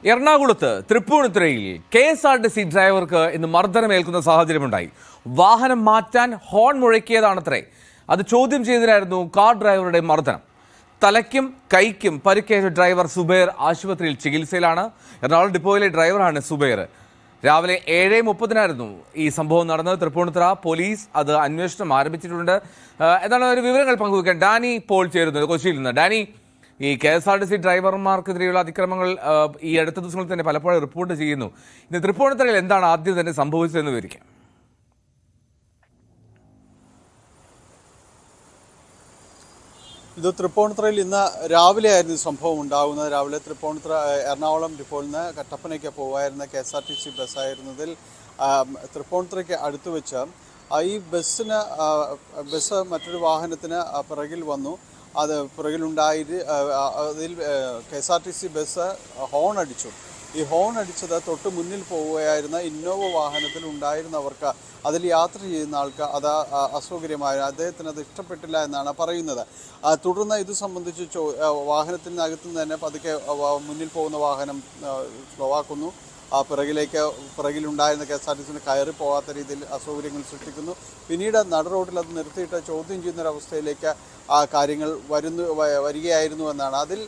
എറണാകുളത്ത് തൃപ്പൂണിത്തുറയിൽ KSRTC ഡ്രൈവർക്ക് ഇന്ന് മർദ്ദനമേൽക്കുന്ന സാഹചര്യമുണ്ടായി. വാഹനം മാറ്റാൻ ഹോൺ മുഴക്കിയതാണത്രേ. അത് ചോദ്യം ചെയ്തതിനായിരുന്നു കാർ ഡ്രൈവറുടെ മർദ്ദനം. തലയ്ക്കും കൈക്കും പരിക്കേറ്റ ഡ്രൈവർ സുബൈർ ആശുപത്രിയിൽ ചികിത്സയിലാണ്. എറണാകുളം ഡിപ്പോയിലെ ഡ്രൈവറാണ് സുബൈർ. രാവിലെ 7:30 ഈ സംഭവം നടന്നത്. തൃപ്പൂണിത്തുറ പോലീസ് അത് അന്വേഷണം ആരംഭിച്ചിട്ടുണ്ട്. എന്താണ് ഒരു വിവരങ്ങൾ പങ്കുവയ്ക്കാൻ ഡാനി പോൾ ചേരുന്നത് കൊച്ചിയിൽ നിന്ന്. ഡാനി, ഈ KSRTC ഡ്രൈവർമാർക്കെതിരെയുള്ള അതിക്രമങ്ങൾ ഈ അടുത്ത ദിവസങ്ങളിൽ തന്നെ പലപ്പോഴും റിപ്പോർട്ട് ചെയ്യുന്നു. ഇന്ന് തൃപ്പൂണിത്തുറയിൽ എന്താണ് ആദ്യം തന്നെ സംഭവിച്ചതെന്ന് വിവരിക്കാം. ഇത് തൃപ്പൂണിത്തുറയിൽ ഇന്ന് രാവിലെ ആയിരുന്നു സംഭവം ഉണ്ടാകുന്നത്. രാവിലെ തൃപ്പൂണിത്തുറ എറണാകുളം ഡിപ്പോയിൽ നിന്ന് കട്ടപ്പനയ്ക്ക് പോകുമായിരുന്ന KSRTC ബസ്സായിരുന്നതിൽ തൃപ്പൂണിത്തുറയ്ക്ക് അടുത്ത് വെച്ച് ഈ ബസ് മറ്റൊരു വാഹനത്തിന് പിറകിൽ വന്നു. അത് പിറകിലുണ്ടായി അതിൽ KSRTC ബസ് ഹോൺ അടിച്ചു. ഈ ഹോൺ അടിച്ചത് തൊട്ട് മുന്നിൽ പോവുകയായിരുന്ന ഇന്നോവ വാഹനത്തിൽ ഉണ്ടായിരുന്നവർക്ക്, അതിൽ യാത്ര ചെയ്യുന്ന ആൾക്ക് അത് അസൗകര്യമായിരുന്നു. അദ്ദേഹത്തിന് അത് ഇഷ്ടപ്പെട്ടില്ല എന്നാണ് പറയുന്നത്. തുടർന്ന് ഇത് സംബന്ധിച്ച് വാഹനത്തിനകത്ത് നിന്ന് തന്നെ പതുക്കെ മുന്നിൽ പോകുന്ന വാഹനം സ്ലോവാക്കുന്നു. പിറകിലുണ്ടായിരുന്ന KSRTC കയറി പോകാത്ത രീതിയിൽ അസൗകര്യങ്ങൾ സൃഷ്ടിക്കുന്നു. പിന്നീട് നട റോഡിൽ അത് നിർത്തിയിട്ട് ചോദ്യം ചെയ്യുന്നൊരവസ്ഥയിലേക്ക് കാര്യങ്ങൾ വരികയായിരുന്നു എന്നാണ്. അതിൽ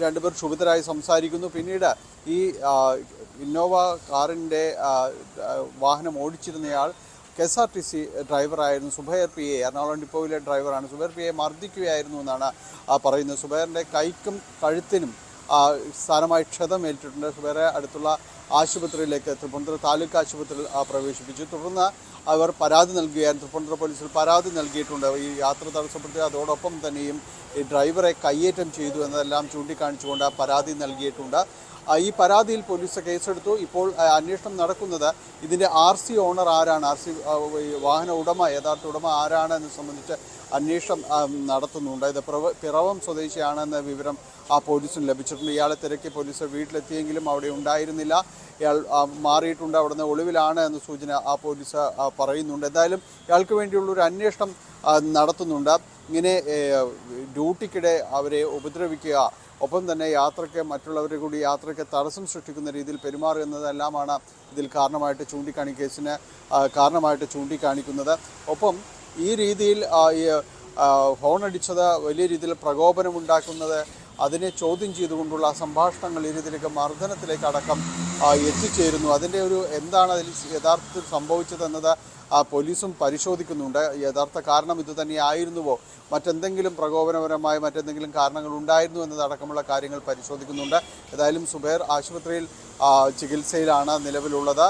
രണ്ടുപേർ ക്ഷുഭിതരായി സംസാരിക്കുന്നു. പിന്നീട് ഈ ഇന്നോവ കാറിൻ്റെ വാഹനം ഓടിച്ചിരുന്നയാൾ KSRTC ഡ്രൈവറായിരുന്നു സുബൈർ PA, എറണാകുളം ഡിപ്പോയിലെ ഡ്രൈവറാണ്. സുബൈർ PA മർദ്ദിക്കുകയായിരുന്നു എന്നാണ് പറയുന്നത്. സുബൈറിൻ്റെ കൈക്കും കഴുത്തിനും സാരമായി ക്ഷതമേറ്റിട്ടുണ്ട്. സുബൈറെ അടുത്തുള്ള ആശുപത്രിയിലേക്ക്, തൃപ്പൂണിത്തുറ താലൂക്ക് ആശുപത്രിയിൽ പ്രവേശിപ്പിച്ചു. തുടർന്ന് അവർ പരാതി നൽകുകയായിരുന്നു. തൃപ്പൂണിത്തുറ പോലീസിൽ പരാതി നൽകിയിട്ടുണ്ട്. ഈ യാത്ര തടസ്സപ്പെടുത്തി അതോടൊപ്പം തന്നെയും ഈ ഡ്രൈവറെ കയ്യേറ്റം ചെയ്തു എന്നതെല്ലാം ചൂണ്ടിക്കാണിച്ചുകൊണ്ട് പരാതി നൽകിയിട്ടുണ്ട്. ഈ പരാതിയിൽ പോലീസ് കേസെടുത്തു. ഇപ്പോൾ അന്വേഷണം നടക്കുന്നത് ഇതിൻ്റെ RC ഓണർ ആരാണ്, വാഹന ഉടമ, യഥാർത്ഥ ഉടമ ആരാണ് എന്ന് സംബന്ധിച്ച് അന്വേഷണം നടത്തുന്നുണ്ട്. ഇത് പിറവം സ്വദേശിയാണെന്ന വിവരം പോലീസിന് ലഭിച്ചിട്ടുണ്ട്. ഇയാളെ തിരക്കി പോലീസ് വീട്ടിലെത്തിയെങ്കിലും അവിടെ ഉണ്ടായിരുന്നില്ല. ഇയാൾ മാറിയിട്ടുണ്ട്, അവിടുന്ന് ഒളിവിലാണ് എന്ന സൂചന പോലീസ് പറയുന്നുണ്ട്. എന്തായാലും ഇയാൾക്ക് വേണ്ടിയുള്ളൊരു അന്വേഷണം നടത്തുന്നുണ്ട്. ഇങ്ങനെ ഡ്യൂട്ടിക്കിടെ അവരെ ഉപദ്രവിക്കുക, ഒപ്പം തന്നെ യാത്രയ്ക്ക് മറ്റുള്ളവരെ കൂടി യാത്രയ്ക്ക് തടസ്സം സൃഷ്ടിക്കുന്ന രീതിയിൽ പെരുമാറുക എന്നതെല്ലാമാണ് ഇതിൽ കേസിന് കാരണമായിട്ട് ചൂണ്ടിക്കാണിക്കുന്നത്. ഒപ്പം ഈ രീതിയിൽ ഹോൺ അടിച്ചത് വലിയ രീതിയിൽ പ്രകോപനമുണ്ടാക്കുന്നത്, അതിനെ ചോദ്യം ചെയ്തുകൊണ്ടുള്ള സംഭാഷണങ്ങൾ ഈ രീതിയിലേക്ക് മർദ്ദനത്തിലേക്ക് അടക്കം എത്തിച്ചേരുന്നു. അതിൻ്റെ എന്താണ് അതിൽ യഥാർത്ഥത്തിൽ സംഭവിച്ചതെന്നത് പോലീസും പരിശോധിക്കുന്നുണ്ട്. യഥാർത്ഥ കാരണം ഇതുതന്നെയായിരുന്നുവോ, മറ്റെന്തെങ്കിലും പ്രകോപനപരമായ മറ്റെന്തെങ്കിലും കാരണങ്ങൾ ഉണ്ടായിരുന്നു എന്നതടക്കമുള്ള കാര്യങ്ങൾ പരിശോധിക്കുന്നുണ്ട്. ഏതായാലും സുബൈർ ആശുപത്രിയിൽ ചികിത്സയിലാണ് നിലവിലുള്ളത്.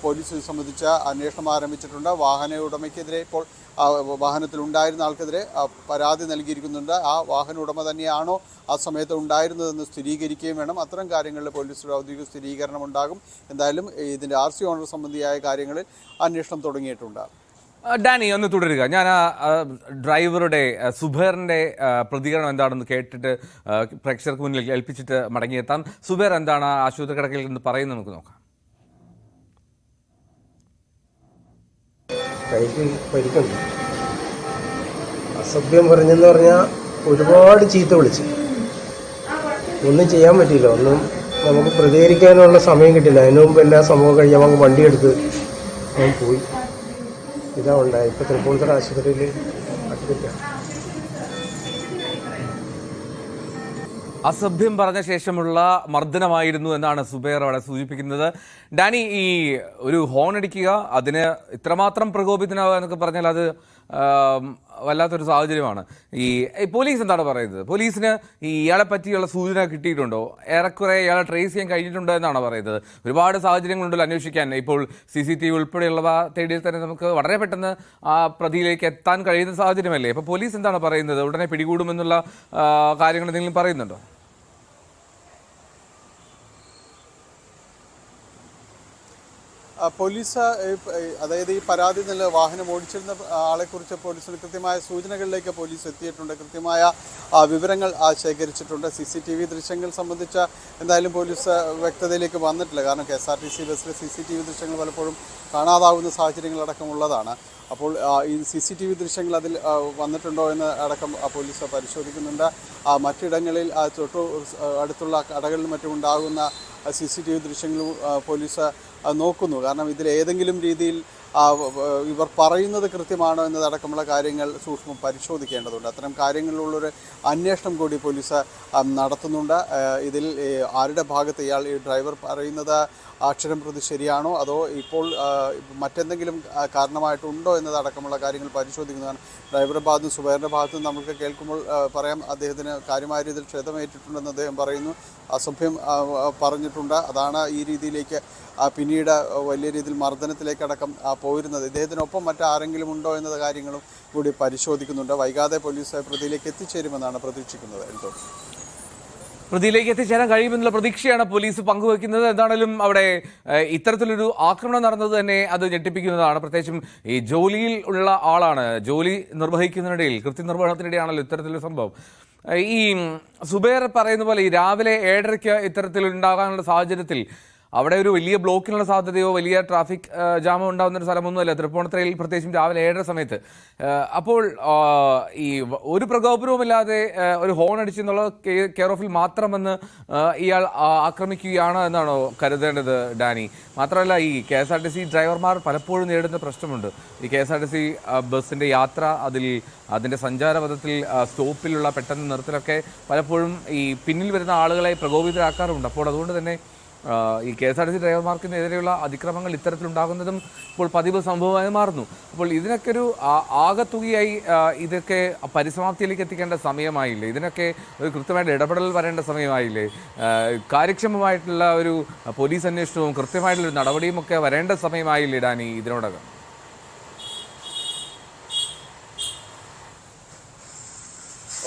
പോലീസ് ഇത് സംബന്ധിച്ച് അന്വേഷണം ആരംഭിച്ചിട്ടുണ്ട്. വാഹന ഉടമയ്ക്കെതിരെ ഇപ്പോൾ വാഹനത്തിലുണ്ടായിരുന്ന ആൾക്കെതിരെ പരാതി നൽകിയിരിക്കുന്നുണ്ട്. ആ വാഹന ഉടമ തന്നെയാണോ ആ സമയത്ത് ഉണ്ടായിരുന്നതെന്ന് സ്ഥിരീകരിക്കുകയും വേണം. അത്തരം കാര്യങ്ങളിൽ പോലീസിൻ്റെ ഔദ്യോഗിക സ്ഥിരീകരണം ഉണ്ടാകും. എന്തായാലും ഇതിൻ്റെ RC ഓണർ സംബന്ധിയായ കാര്യങ്ങളിൽ അന്വേഷണം തുടങ്ങിയിട്ടുണ്ട്. ഡാനി, ഒന്ന് തുടരുക. ഞാൻ ഡ്രൈവറുടെ സുബൈറിൻ്റെ പ്രതികരണം എന്താണെന്ന് കേട്ടിട്ട് പ്രേക്ഷകർക്ക് മുന്നിൽ ഏൽപ്പിച്ചിട്ട് മടങ്ങിയെത്താം. സുബൈർ എന്താണ് ആശുപത്രി കിടക്കയിൽ നിന്ന് പറയുന്നത് നമുക്ക് നോക്കാം. കൈക്ക് പരിക്കുണ്ട്. അസഭ്യം പറഞ്ഞെന്ന് പറഞ്ഞാൽ ഒരുപാട് ചീത്ത വിളിച്ച്, ഒന്നും ചെയ്യാൻ പറ്റിയില്ല. ഒന്നും നമുക്ക് പ്രതികരിക്കാനുള്ള സമയം കിട്ടില്ല. അതിനു മുമ്പ് എല്ലാ സംഭവം കഴിഞ്ഞാൽ നമുക്ക് വണ്ടിയെടുത്ത് അവൻ പോയി. ഇതാ ഉണ്ടായി. ഇപ്പോൾ തൃപ്പൂണിത്തുറ ആശുപത്രിയിൽ അഡ്മിറ്റാണ്. അസഭ്യം പറഞ്ഞ ശേഷമുള്ള മർദ്ദനമായിരുന്നു എന്നാണ് സുബൈർ അവിടെ സൂചിപ്പിക്കുന്നത്. ഡാനി, ഈ ഒരു ഹോൺ അടിക്കുക, അതിന് ഇത്രമാത്രം പ്രകോപിതനാവുക എന്നൊക്കെ പറഞ്ഞാൽ അത് വല്ലാത്തൊരു സാഹചര്യമാണ്. ഈ പോലീസ് എന്താണ് പറയുന്നത്? പോലീസിന് ഇയാളെ പറ്റിയുള്ള സൂചന കിട്ടിയിട്ടുണ്ടോ? ഏറെക്കുറെ ഇയാളെ ട്രേസ് ചെയ്യാൻ കഴിഞ്ഞിട്ടുണ്ടോ എന്നാണ് പറയുന്നത്. ഒരുപാട് സാഹചര്യങ്ങളുണ്ടല്ലോ അന്വേഷിക്കാൻ. ഇപ്പോൾ CCTV ഉൾപ്പെടെയുള്ളവ തേടിയാൽ തന്നെ നമുക്ക് വളരെ പെട്ടെന്ന് ആ പ്രതിയിലേക്ക് എത്താൻ കഴിയുന്ന സാഹചര്യമല്ലേ? അപ്പോൾ പോലീസ് എന്താണ് പറയുന്നത്? ഉടനെ പിടികൂടുമെന്നുള്ള കാര്യങ്ങൾ എന്തെങ്കിലും പറയുന്നുണ്ടോ? പോലീസ്, അതായത് ഈ പരാതി വാഹനം ഓടിച്ചിരുന്ന ആളെക്കുറിച്ച് പോലീസിന് കൃത്യമായ സൂചനകളിലേക്ക് പോലീസ് എത്തിയിട്ടുണ്ട്. കൃത്യമായ വിവരങ്ങൾ ശേഖരിച്ചിട്ടുണ്ട്. CCTV ദൃശ്യങ്ങൾ സംബന്ധിച്ച എന്തായാലും പോലീസ് വ്യക്തതയിലേക്ക് വന്നിട്ടില്ല. കാരണം KSRTC ബസ്സിലെ CCTV ദൃശ്യങ്ങൾ പലപ്പോഴും കാണാതാവുന്ന സാഹചര്യങ്ങളടക്കമുള്ളതാണ്. അപ്പോൾ ഈ CCTV ദൃശ്യങ്ങൾ അതിൽ വന്നിട്ടുണ്ടോ എന്ന് അടക്കം പോലീസ് പരിശോധിക്കുന്നുണ്ട്. മറ്റിടങ്ങളിൽ അടുത്തുള്ള കടകളിലും മറ്റും ഉണ്ടാകുന്ന CCTV ദൃശ്യങ്ങളും പോലീസ് നോക്കുന്നു. കാരണം ഇതിൽ ഏതെങ്കിലും രീതിയിൽ ഇവർ പറയുന്നത് കൃത്യമാണോ എന്നതടക്കമുള്ള കാര്യങ്ങൾ സൂക്ഷ്മം പരിശോധിക്കേണ്ടതുണ്ട്. അത്തരം കാര്യങ്ങളിലുള്ളൊരു അന്വേഷണം കൂടി പോലീസ് നടത്തുന്നുണ്ട്. ഇതിൽ ആരുടെ ഭാഗത്ത് ഈ ഡ്രൈവർ പറയുന്നത് അക്ഷരം പ്രതി ശരിയാണോ അതോ ഇപ്പോൾ മറ്റെന്തെങ്കിലും കാരണമായിട്ടുണ്ടോ എന്നതടക്കമുള്ള കാര്യങ്ങൾ പരിശോധിക്കുന്നതാണ്. ഡ്രൈവറുടെ ഭാഗത്തും സുബൈറിൻ്റെ ഭാഗത്തും നമുക്ക് കേൾക്കുമ്പോൾ പറയാം അദ്ദേഹത്തിന് കാര്യമായ രീതിയിൽ ക്ഷതമേറ്റിട്ടുണ്ടെന്ന് അദ്ദേഹം പറയുന്നു. അസഭ്യം പറഞ്ഞിട്ടുണ്ട്. അതാണ് ഈ രീതിയിലേക്ക് പിന്നീട് വലിയ രീതിയിൽ മർദ്ദനത്തിലേക്കടക്കം പോയിരുന്നത്. ഇദ്ദേഹത്തിനൊപ്പം മറ്റാരെങ്കിലും ഉണ്ടോ എന്ന കാര്യങ്ങളും കൂടി പരിശോധിക്കുന്നുണ്ട്. വൈകാതെ പോലീസ് പ്രതിയിലേക്ക് എത്തിച്ചേരുമെന്നാണ് പ്രതീക്ഷിക്കുന്നത്. എന്തോ പ്രതിയിലേക്ക് എത്തിച്ചേരാൻ കഴിയുമെന്നുള്ള പ്രതീക്ഷയാണ് പോലീസ് പങ്കുവെക്കുന്നത്. എന്താണെങ്കിലും അവിടെ ഇത്തരത്തിലൊരു ആക്രമണം നടന്നത് തന്നെ അത് ഞെട്ടിപ്പിക്കുന്നതാണ്. പ്രത്യേകിച്ചും ഈ ജോലിയിൽ ഉള്ള ആളാണ്, ജോലി നിർവഹിക്കുന്നതിനിടയിൽ കൃത്യനിർവഹണത്തിനിടെയാണല്ലോ ഇത്തരത്തിലൊരു സംഭവം. ഈ സുബൈർ പറയുന്ന പോലെ ഈ രാവിലെ 7:30 ഇത്തരത്തിലുണ്ടാകാനുള്ള സാഹചര്യത്തിൽ അവിടെ ഒരു വലിയ ബ്ലോക്കിനുള്ള സാധ്യതയോ വലിയ ട്രാഫിക് ജാമോ ഉണ്ടാകുന്നൊരു സ്ഥലമൊന്നുമല്ല തൃപ്പൂണിത്തുറയിൽ, പ്രത്യേകിച്ചും രാവിലെ 7:30 സമയത്ത്. അപ്പോൾ ഈ ഒരു പ്രകോപനവുമില്ലാതെ ഒരു ഹോൺ അടിച്ചെന്നുള്ള കെയർ ഓഫിൽ മാത്രം വന്ന് ഇയാൾ ആക്രമിക്കുകയാണ് എന്നാണോ കരുതേണ്ടത് ഡാനി? മാത്രമല്ല ഈ KSRTC ഡ്രൈവർമാർ പലപ്പോഴും നേരിടുന്ന പ്രശ്നമുണ്ട്. ഈ KSRTC ബസ്സിൻ്റെ യാത്ര, അതിൻ്റെ സഞ്ചാരപഥത്തിൽ സ്റ്റോപ്പിലുള്ള പെട്ടെന്ന് നിർത്തലൊക്കെ പലപ്പോഴും ഈ പിന്നിൽ വരുന്ന ആളുകളെ പ്രകോപിതരാക്കാറുണ്ട്. അപ്പോൾ അതുകൊണ്ട് തന്നെ ഈ KSRTC ഡ്രൈവർമാർക്കെതിരെയുള്ള അതിക്രമങ്ങൾ ഇത്തരത്തിലുണ്ടാകുന്നതും ഇപ്പോൾ പതിവ് സംഭവമായി മാറുന്നു. അപ്പോൾ ഇതിനൊക്കെ ഒരു ആകത്തുകയായി ഇതൊക്കെ പരിസമാപ്തിയിലേക്ക് എത്തിക്കേണ്ട സമയമായില്ലേ? ഇതിനൊക്കെ ഒരു കൃത്യമായിട്ട് ഇടപെടൽ വരേണ്ട സമയമായില്ലേ? കാര്യക്ഷമമായിട്ടുള്ള ഒരു പോലീസ് അന്വേഷണവും കൃത്യമായിട്ടുള്ളൊരു നടപടിയും ഒക്കെ വരേണ്ട സമയമായില്ലേ ഡാനി ഇതിനോടകം?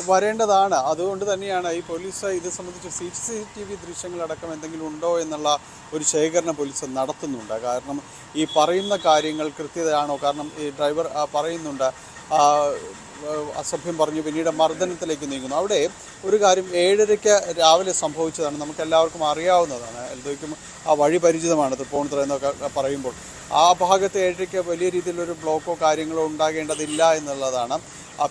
വരേണ്ടതാണ്. അതുകൊണ്ട് തന്നെയാണ് ഈ പോലീസ് ഇത് സംബന്ധിച്ച് CCTV ദൃശ്യങ്ങളടക്കം എന്തെങ്കിലും ഉണ്ടോ എന്നുള്ള ഒരു ശേഖരണം പോലീസ് നടത്തുന്നുണ്ട്. കാരണം ഈ പറയുന്ന കാര്യങ്ങൾ കൃത്യതയാണോ? കാരണം ഈ ഡ്രൈവർ പറയുന്നുണ്ട് അസഭ്യം പറഞ്ഞു, പിന്നീട് മർദ്ദനത്തിലേക്ക് നീങ്ങുന്നു. അവിടെ ഒരു കാര്യം 7:30 രാവിലെ സംഭവിച്ചതാണ്, നമുക്കെല്ലാവർക്കും അറിയാവുന്നതാണ്. എൽദോയ്ക്കും ആ വഴി പരിചിതമാണ് തൃപ്പൂണിത്തുറ എന്നൊക്കെ പറയുമ്പോൾ. ആ ഭാഗത്ത് 7:30 വലിയ രീതിയിലൊരു ബ്ലോക്കോ കാര്യങ്ങളോ ഉണ്ടാകേണ്ടതില്ല എന്നുള്ളതാണ്.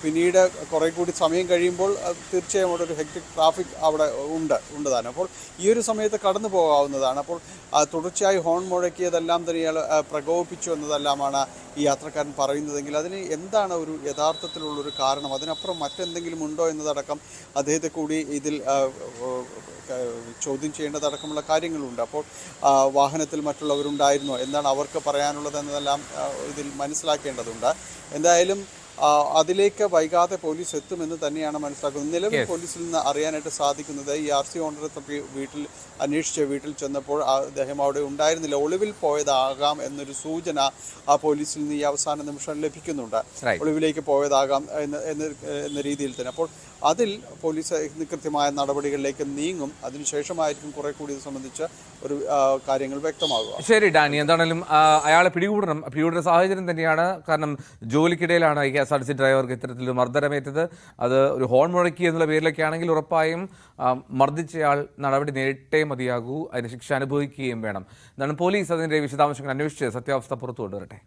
പിന്നീട് കുറേ കൂടി സമയം കഴിയുമ്പോൾ തീർച്ചയായും അവിടെ ഒരു ഹെക്ടിക് ട്രാഫിക് അവിടെ ഉണ്ട് താനും. അപ്പോൾ ഈ ഒരു സമയത്ത് കടന്നു പോകാവുന്നതാണ്. അപ്പോൾ തുടർച്ചയായി ഹോൺ മുഴക്കിയതെല്ലാം തന്നെ ഇയാൾ പ്രകോപിപ്പിച്ചു എന്നതെല്ലാമാണ് ഈ യാത്രക്കാരൻ പറയുന്നതെങ്കിൽ അതിന് എന്താണ് ഒരു യഥാർത്ഥത്തിലുള്ളൊരു കാരണം, അതിനപ്പുറം മറ്റെന്തെങ്കിലും ഉണ്ടോ എന്നതടക്കം അദ്ദേഹത്തെ കൂടി ഇതിൽ ചോദ്യം ചെയ്യേണ്ടതടക്കമുള്ള കാര്യങ്ങളുണ്ട്. അപ്പോൾ വാഹനത്തിൽ മറ്റുള്ളവരുണ്ടായിരുന്നോ, എന്താണ് അവർക്ക് പറയാനുള്ളത് എന്നതെല്ലാം ഇതിൽ മനസ്സിലാക്കേണ്ടതുണ്ട്. എന്തായാലും അതിലേക്ക് വൈകാതെ പോലീസ് എത്തുമെന്ന് തന്നെയാണ് മനസ്സിലാക്കുന്നത്. നിലവിൽ പോലീസിൽ നിന്ന് അറിയാനായിട്ട് സാധിക്കുന്നത് ഈ RC ഓണറെ തപ്പി വീട്ടിൽ ചെന്നപ്പോൾ അദ്ദേഹം അവിടെ ഉണ്ടായിരുന്നില്ല, ഒളിവിൽ പോയതാകാം എന്നൊരു സൂചന പോലീസിൽ നിന്ന് ഈ അവസാന നിമിഷം ലഭിക്കുന്നുണ്ട്. ഒളിവിലേക്ക് പോയതാകാം എന്ന രീതിയിൽ തന്നെ. അപ്പോൾ അതിൽ പോലീസ് കൃത്യമായ നടപടികളിലേക്ക് നീങ്ങും. അതിനുശേഷമായിരിക്കും കുറെ കൂടി ഇത് സംബന്ധിച്ച് ഒരു കാര്യങ്ങൾ വ്യക്തമാകുക. ശരി ഡാനി, എന്താണെങ്കിലും അയാളെ പിടികൂടുന്ന സാഹചര്യം തന്നെയാണ്. കാരണം ജോലിക്കിടയിലാണ് ഈ KSRTC ഡ്രൈവർക്ക് ഇത്തരത്തിൽ മർദ്ദനമേറ്റത്. അത് ഒരു ഹോൺ മുഴക്കി എന്നുള്ള പേരിലൊക്കെ ആണെങ്കിൽ ഉറപ്പായും മർദ്ദിച്ചയാൾ നടപടി നേരിട്ടേ മതിയാകൂ, അതിന് ശിക്ഷ അനുഭവിക്കുകയും വേണം. എന്താണ് പോലീസ് അതിൻ്റെ വിശദാംശങ്ങൾ അന്വേഷിച്ച് സത്യാവസ്ഥ പുറത്തു കൊണ്ടുവരട്ടെ.